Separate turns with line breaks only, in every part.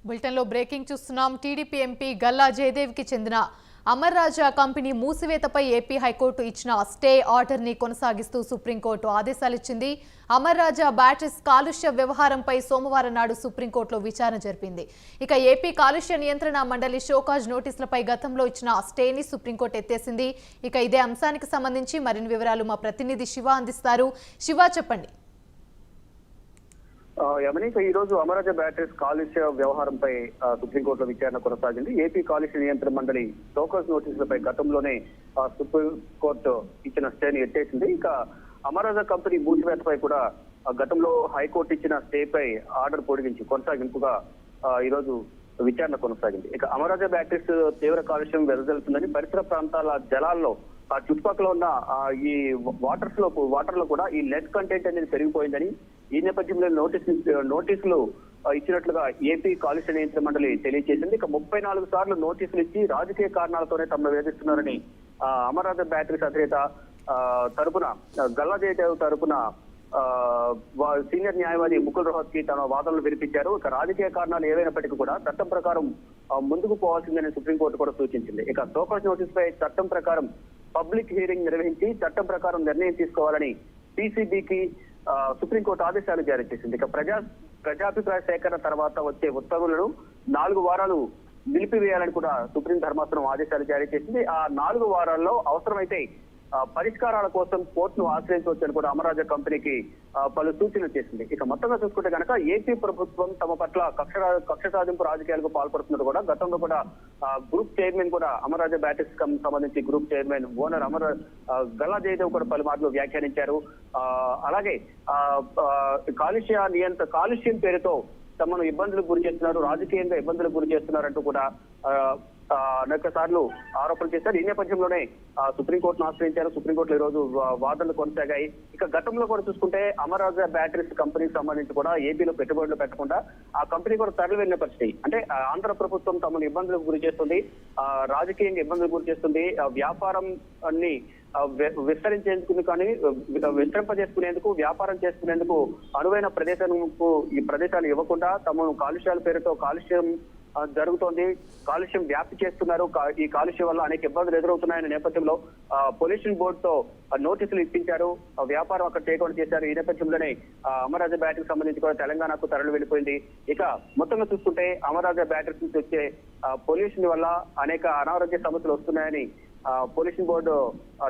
బులెటిన్లో బ్రేకింగ్ చూస్తున్నాం. TDP MP Galla జయదేవ్కి చెందిన అమర్ రాజా కంపెనీ మూసివేతపై ఏపీ హైకోర్టు ఇచ్చిన స్టే ఆర్డర్ని కొనసాగిస్తూ సుప్రీంకోర్టు ఆదేశాలిచ్చింది. అమర్ రాజా బ్యాటరీస్ కాలుష్య వ్యవహారంపై సోమవారం నాడు సుప్రీంకోర్టులో విచారణ జరిపింది. ఇక ఏపీ కాలుష్య నియంత్రణ మండలి షోకాజ్ నోటీసులపై గతంలో ఇచ్చిన స్టేని సుప్రీంకోర్టు ఎత్తేసింది. ఇక ఇదే అంశానికి సంబంధించి మరిన్ని వివరాలు మా ప్రతినిధి శివ అందిస్తారు. శివ, చెప్పండి.
ఈ రోజు అమరాజా బ్యాటరీస్ కాలుష్య వ్యవహారంపై సుప్రీంకోర్టులో విచారణ కొనసాగింది. ఏపీ కాలుష్య నియంత్రణ మండలి టోకస్ నోటీసులపై గతంలోనే సుప్రీంకోర్టు ఇచ్చిన స్టేని ఎత్తేసింది. ఇక అమరాజా కంపెనీ మూసివేతపై కూడా గతంలో హైకోర్టు ఇచ్చిన స్టేపై ఆర్డర్ పొడిగించి కొనసాగింపుగా ఈ రోజు విచారణ కొనసాగింది. ఇక అమరాజా బ్యాటరీస్ తీవ్ర కాలుష్యం వెదజల్లుతుందని పరిసర ప్రాంతాల జలాల్లో చుట్టుపక్కల ఉన్న ఈ వాటర్ లో కూడా ఈ లెడ్ కంటెంట్ అనేది పెరిగిపోయిందని, ఈ నేపథ్యంలో నోటీసులు ఇచ్చినట్లుగా ఏపీ కాలుష్య నియంత్రణ మండలి తెలియజేసింది. ఇక 34 సార్లు నోటీసులు ఇచ్చి రాజకీయ కారణాలతోనే తమను వేధిస్తున్నారని అమరాజా బ్యాటరీస్ అధినేత తరపున గల్లా జయదేవ్ తరపున సీనియర్ న్యాయవాది ముకుల్ రోహత్కి తన వాదనలు వినిపించారు. ఇక రాజకీయ కారణాలు ఏవైనప్పటికీ కూడా చట్టం ప్రకారం ముందుకు పోవాల్సిందని సుప్రీంకోర్టు కూడా సూచించింది. ఇక టోకస్ నోటీస్ పై చట్టం ప్రకారం పబ్లిక్ హీరింగ్ నిర్వహించి చట్టం ప్రకారం నిర్ణయం తీసుకోవాలని పీసీబీకి సుప్రీంకోర్టు ఆదేశాలు జారీ చేసింది. ఇక ప్రజాభిప్రాయ సేకరణ తర్వాత వచ్చే ఉత్తర్వులను 4 వారాలు నిలిపివేయాలని కూడా సుప్రీం ధర్మాసనం ఆదేశాలు జారీ చేసింది. ఆ 4 వారాల్లో అవసరమైతే పరిష్కారాల కోసం కోర్టును ఆశ్రయించవచ్చని కూడా అమరాజా కంపెనీకి పలు సూచనలు చేసింది. ఇక మొత్తంగా చూసుకుంటే కనుక ఏపీ ప్రభుత్వం తమ పట్ల కక్ష సాధింపు రాజకీయాలకు పాల్పడుతున్నది కూడా గతంలో కూడా గ్రూప్ చైర్మన్ కూడా అమరాజా బ్యాటరీస్ సంబంధించి group chairman owner Galla Jayadev కూడా పలుమార్లు వ్యాఖ్యానించారు. అలాగే కాలుష్యం పేరుతో తమను ఇబ్బందులకు గురి చేస్తున్నారు, రాజకీయంగా ఇబ్బందులకు గురి చేస్తున్నారంటూ కూడా అనేక సార్లు ఆరోపణలు చేశారు. ఈ నేపథ్యంలోనే సుప్రీంకోర్టును ఆశ్రయించారు. సుప్రీంకోర్టులో ఈ రోజు వాదనలు కొనసాగాయి. ఇక గతంలో కూడా చూసుకుంటే అమరాజా బ్యాటరీస్ కంపెనీకి సంబంధించి కూడా ఏపీలో పెట్టుబడులు పెట్టకుండా ఆ కంపెనీ కూడా తరలి వెళ్ళిన పరిస్థితి. అంటే ఆంధ్ర ప్రభుత్వం తమను ఇబ్బందులకు గురి చేస్తుంది, రాజకీయంగా ఇబ్బందులకు గురి చేస్తుంది, వ్యాపారం అన్ని విస్తరించేందుకు కానీ విస్తరింపజేసుకునేందుకు, వ్యాపారం చేసుకునేందుకు అనువైన ఈ ప్రదేశాలు ఇవ్వకుండా తమను కాలుష్యాల పేరుతో కాలుష్యం జరుగుతోంది, కాలుష్యం వ్యాప్తి చేస్తున్నారు, ఈ కాలుష్యం వల్ల అనేక ఇబ్బందులు ఎదురవుతున్నాయనే నేపథ్యంలో పొల్యూషన్ బోర్డుతో నోటీసులు ఇప్పించారు, వ్యాపారం అక్కడ చేయకుండా చేశారు. ఈ నేపథ్యంలోనే అమరాజా బ్యాటరీకి సంబంధించి కూడా తెలంగాణకు తరలి వెళ్ళిపోయింది. ఇక మొత్తంగా చూసుకుంటే అమరాజా బ్యాటరీస్ నుంచి వచ్చే పొల్యూషన్ వల్ల అనేక అనారోగ్య సమస్యలు వస్తున్నాయని పొల్యూషన్ బోర్డు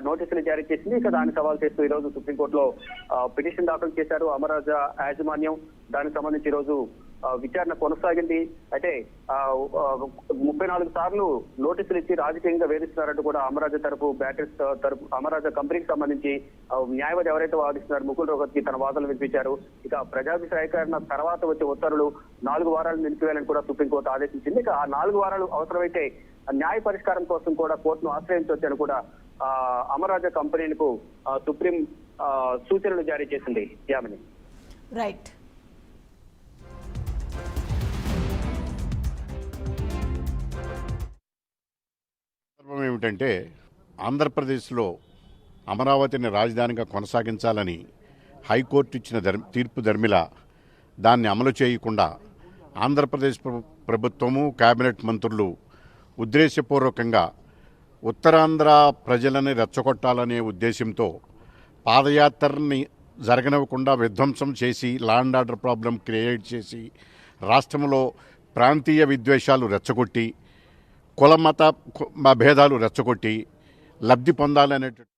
నోటీసులు జారీ చేసింది. ఇక దాన్ని సవాల్ చేస్తూ ఈ రోజు సుప్రీంకోర్టులో పిటిషన్ దాఖలు చేశారు అమరాజా యాజమాన్యం. దానికి సంబంధించి ఈ రోజు విచారణ కొనసాగింది. అయితే 34 సార్లు నోటీసులు ఇచ్చి రాజకీయంగా వేధిస్తున్నారంటూ కూడా అమరాజా అమరాజా కంపెనీకి సంబంధించి న్యాయవాది ఎవరైతే వాదిస్తున్నారు ముకుల్ రోహత్కి తన వాదనలు వినిపించారు. ఇక ప్రజాభిప్రాయకరణ తర్వాత వచ్చే ఉత్తర్వులు 4 వారాలు నిలిపివేయాలని కూడా సుప్రీంకోర్టు ఆదేశించింది. ఇక ఆ 4 వారాలు అవసరమైతే న్యాయ పరిష్కారం కోసం కూడా కోర్టును ఆశ్రయించవచ్చని కూడా అమరాజా కంపెనీలకు సుప్రీం సూచనలు జారీ చేసింది. యామిని,
రైట్.
ఏమిటంటే ఆంధ్రప్రదేశ్లో అమరావతిని రాజధానిగా కొనసాగించాలని హైకోర్టు ఇచ్చిన తీర్పు ధర్మిల దాన్ని అమలు చేయకుండా ఆంధ్రప్రదేశ్ ప్రభుత్వము, కేబినెట్ మంత్రులు ఉద్దేశపూర్వకంగా ఉత్తరాంధ్ర ప్రజలని రెచ్చగొట్టాలనే ఉద్దేశంతో పాదయాత్రని జరగనివ్వకుండా విధ్వంసం చేసి law and order problem create చేసి రాష్ట్రంలో ప్రాంతీయ విద్వేషాలు రెచ్చగొట్టి కుల మత భేదాలు రెచ్చగొట్టి లబ్ధి పొందాలనేటువంటి